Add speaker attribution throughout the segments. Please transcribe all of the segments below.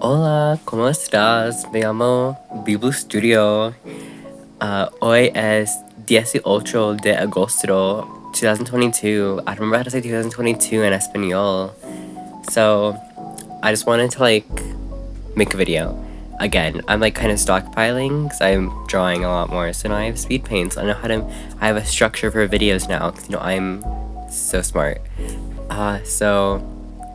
Speaker 1: Hola, ¿cómo estás? Me llamo BeeBlueStudio. Hoy es 18 de agosto 2022. I remember how to say 2022 in Espanol. So, I just wanted to make a video. Again, I'm kind of stockpiling because I'm drawing a lot more. So now I have speed paints. I have a structure for videos now because I'm so smart. So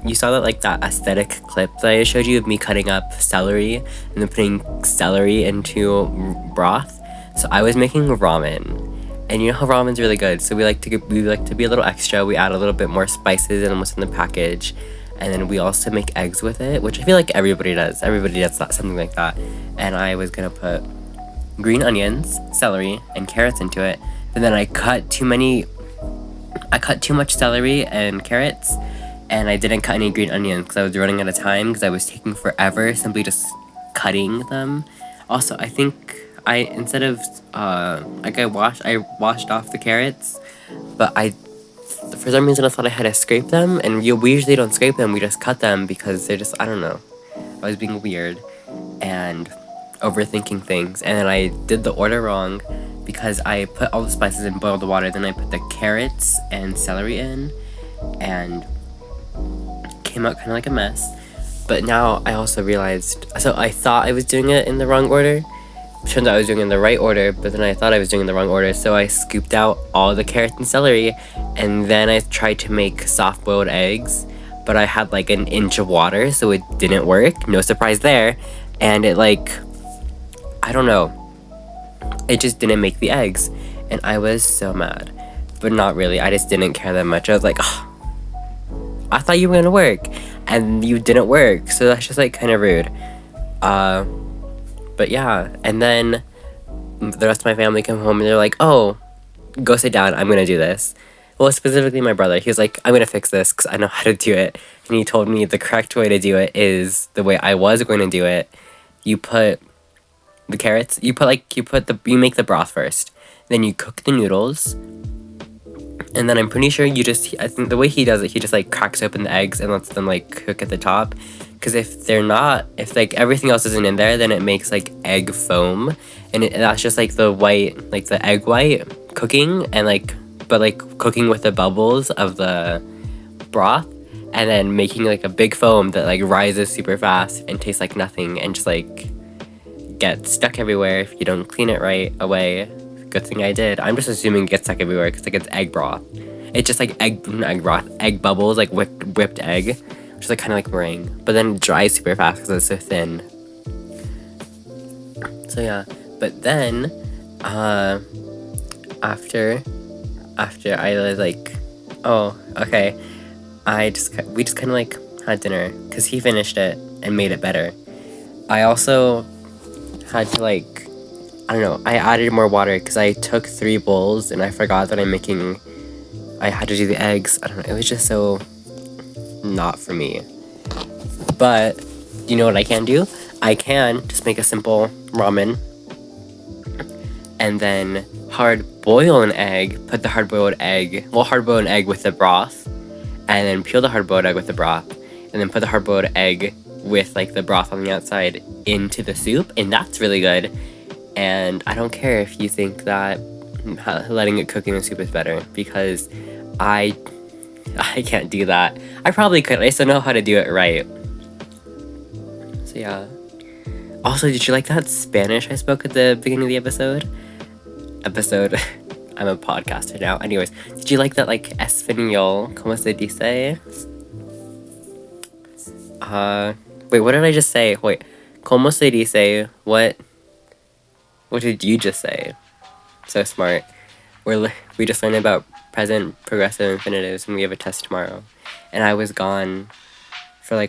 Speaker 1: you saw that aesthetic clip that I showed you of me cutting up celery and then putting celery into broth. So I was making ramen, and you know how ramen's really good. So we like to be a little extra. We add a little bit more spices than what's in the package, and then we also make eggs with it, which I feel like everybody does. Everybody does something like that. And I was gonna put green onions, celery, and carrots into it. But then I cut too much celery and carrots, and I didn't cut any green onions because I was running out of time because I was taking forever simply just cutting them. Also, I think I washed off the carrots, but for some reason I thought I had to scrape them, and we usually don't scrape them, we just cut them because they're just, I don't know. I was being weird and overthinking things, and then I did the order wrong because I put all the spices in boiled water, then I put the carrots and celery in, and came out kind of like a mess. But now I also realized, so I thought I was doing it in the wrong order. Turns out I was doing it in the right order, but then I thought I was doing it in the wrong order, so I scooped out all the carrots and celery, and then I tried to make soft-boiled eggs, but I had an inch of water, so it didn't work. No surprise there. And it I don't know, it just didn't make the eggs, and I was so mad. But not really, I just didn't care that much. I was like, oh, I thought you were gonna work, and you didn't work, so that's just kind of rude. But yeah, and then the rest of my family come home and they're like, oh, go sit down, I'm gonna do this. Well, specifically my brother, he was like, I'm gonna fix this because I know how to do it, and he told me the correct way to do it is the way I was going to do it. You put the carrots, you make the broth first, then you cook the noodles, and then I'm pretty sure I think the way he does it, he just cracks open the eggs and lets them cook at the top. Because if everything else isn't in there, then it makes egg foam, and that's just the white, the egg white cooking, and cooking with the bubbles of the broth, and then making a big foam that rises super fast and tastes like nothing and just gets stuck everywhere if you don't clean it right away. Good thing I did. I'm just assuming it gets stuck everywhere because it's egg broth. It's just egg bubbles, whipped egg, which is kind of like meringue. But then it dries super fast because it's so thin. So yeah, but then after I was oh, okay, we just kind of had dinner because he finished it and made it better. I also had to I don't know, I added more water because I took 3 bowls and I forgot that I had to do the eggs. I don't know, it was just so not for me. But you know what I can do? I can just make a simple ramen and then hard boil an egg, put the hard boiled egg with the broth, and then peel the hard boiled egg with the broth, and then put the hard boiled egg with the broth on the outside into the soup, and that's really good. And I don't care if you think that letting it cook in the soup is better, because I can't do that. I probably could, I just don't know how to do it right. So yeah. Also, did you like that Spanish I spoke at the beginning of the episode? I'm a podcaster now. Anyways, did you like that Espanol? ¿Cómo se dice? Wait, what did I just say? Wait, ¿cómo se dice? What did you just say? So smart. We just learned about present, progressive, infinitives, and we have a test tomorrow. And I was gone for I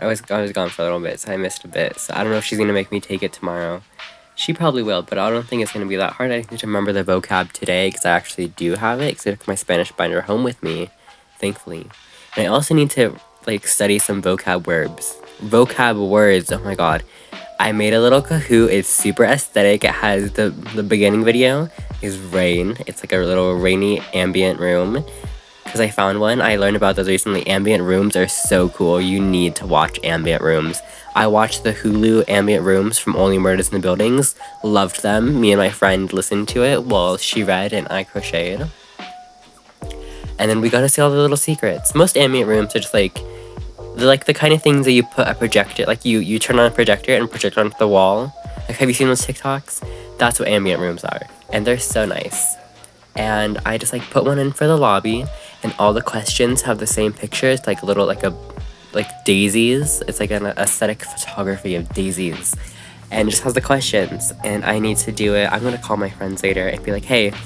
Speaker 1: was gone for a little bit, so I missed a bit. So I don't know if she's gonna make me take it tomorrow. She probably will, but I don't think it's gonna be that hard. I need to remember the vocab today because I actually do have it because I took my Spanish binder home with me, thankfully. And I also need to study some vocab words. Oh my god. I made a little Kahoot. It's super aesthetic. It has the beginning video is rain. It's a little rainy ambient room. Because I found one. I learned about those recently. Ambient rooms are so cool. You need to watch ambient rooms. I watched the Hulu ambient rooms from Only Murders in the Buildings. Loved them. Me and my friend listened to it while she read and I crocheted. And then we got to see all the little secrets. Most ambient rooms are just like, they're like the kind of things that you put a projector, like you turn on a projector and project onto the wall. Like, have you seen those TikToks? That's what ambient rooms are. And they're so nice. And I just like put one in for the lobby, and all the questions have the same pictures, like little like daisies. It's like an aesthetic photography of daisies, and it just has the questions. And I need to do it. I'm gonna call my friends later and be like, hey, do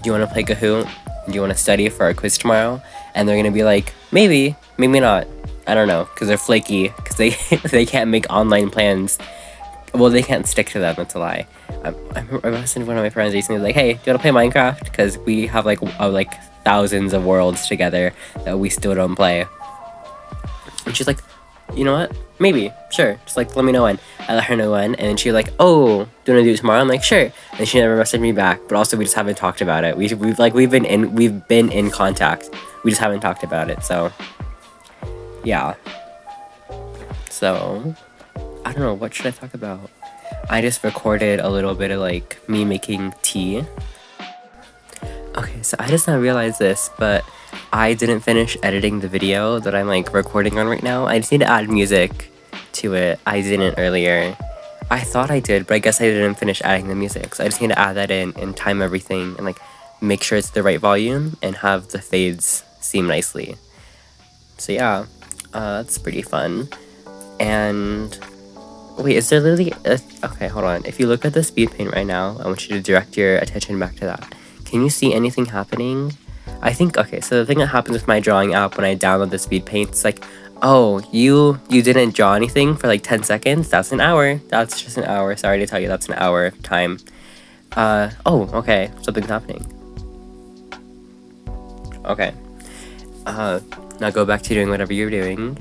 Speaker 1: you want to play Kahoot? Do you want to study for our quiz tomorrow? And they're gonna be like, maybe, maybe not. I don't know, because they're flaky, because they can't make online plans. Well, they can't stick to them. That's a lie. I listened to one of my friends recently, like, hey, do you want to play Minecraft? Because we have like thousands of worlds together that we still don't play. And she's like, you know what? Maybe, sure. Just like, let me know when. I let her know when, and she was like, oh, do you want to do it tomorrow? I'm like, sure. And she never messaged me back. But also, we just haven't talked about it. We've been in contact. We just haven't talked about it. So, yeah. So, I don't know. What should I talk about? I just recorded a little bit of like me making tea. Okay, so I just now realized this, but I didn't finish editing the video that I'm like recording on right now. I just need to add music to it. I didn't earlier. I thought I did, but I guess I didn't finish adding the music. So I just need to add that in and time everything and like make sure it's the right volume and have the fades seem nicely. So yeah, that's pretty fun. And wait, is there literally okay, hold on. If you look at the speed paint right now, I want you to direct your attention back to that. Can you see anything happening? I think, okay, so the thing that happens with my drawing app when I download the speed paint, it's like, oh, you didn't draw anything for like 10 seconds? That's an hour. That's just an hour. Sorry to tell you, that's an hour time. Oh, okay, something's happening. Okay. Now go back to doing whatever you're doing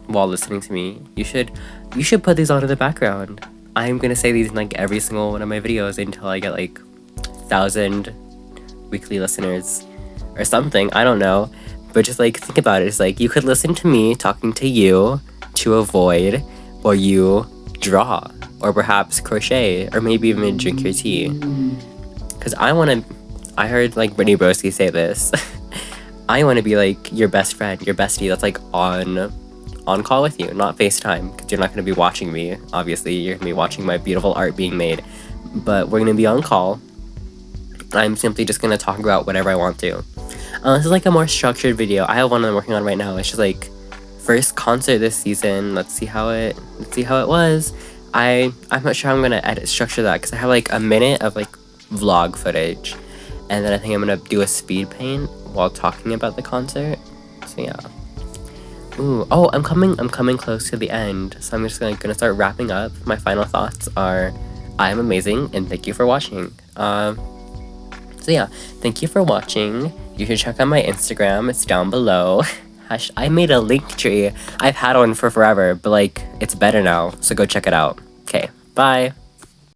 Speaker 1: while listening to me. You should put these on in the background. I'm gonna say these in like every single one of my videos until I get like 1,000 weekly listeners or something. I don't know, but just like think about it. It's like you could listen to me talking to you to avoid while you draw or perhaps crochet or maybe even drink your tea. Because I heard like Brittany Broski say this. I want to be like your best friend, your bestie that's like on call with you, not FaceTime, because you're not going to be watching me. Obviously, you're going to be watching my beautiful art being made, but we're going to be on call. I'm simply just going to talk about whatever I want to. This is like a more structured video. I have one I'm working on right now. It's just like first concert this season. Let's see how it was. I'm not sure how I'm going to structure that because I have like a minute of like vlog footage, and then I think I'm going to do a speed paint while talking about the concert. So yeah. Ooh, oh, I'm coming close to the end, so I'm just gonna start wrapping up. My final thoughts are, I am amazing, and thank you for watching. So yeah, thank you for watching. You should check out my Instagram, it's down below. I made a link tree. I've had one for forever, but like, it's better now, so go check it out. Okay, bye!